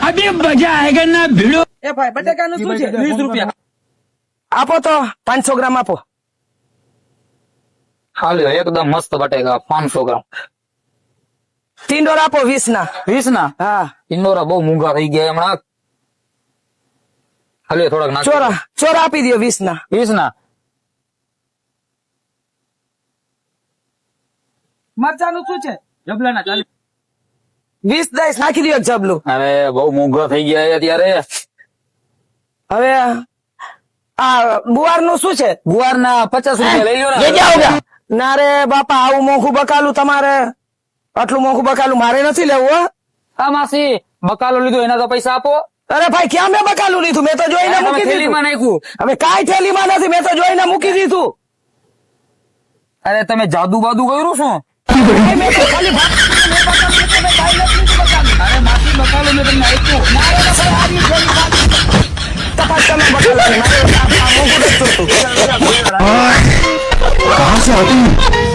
अभी मजा आएगा ना भिड़ो। એ ભાઈ બટેકાનું શું છે 20 રૂપિયા આપો તો 500 ગ્રામ આપો. હાલ્યો એકદમ મસ્ત બટેકા 500 ગ્રામ. ટીંડોર આપો 20 ના. 20 ના હા ઇન્દોરા બહુ મોંઘા થઈ ગયા હમણાં. હાલ્યો થોડાક નાખ. ચોરા આપી દો 20 ના. 20 ના મરચાનું શું છે જબલાના 40 20 દઈશ નાખી દો એક જબલું. હવે બહુ મોંઘા થઈ ગયા છે અત્યારે. હવે આ ગુવાર નું શું છે? ગુવાર ના 50 રૂપિયા લઈ લો લઈ જાઓ ગયા. ના રે બાપા આવું મોંઘું બકાલું તમારે, આટલું મોંઘું બકાલું મારે નથી લેવું હો. હા માસી બકાલો લીધો એના તો પૈસા આપો. અરે ભાઈ ક્યાં મેં બકાલું લીધું? મેં તો જોઈને મૂકી દીધું. થેલીમાં નાખ્યું. હવે કાંઈ થેલીમાં નથી, મેં તો જોઈને મૂકી દીધું. અરે તમે જાદુ બાદુ કર્યું શું? ભાઈ, મેં તો ખાલી અરે માસી બકાલો મેં તમને આપ્યું. તપાસ તમે બકાલાની. મારે આ મોંઘું નથી જોતું. कहाँ से आती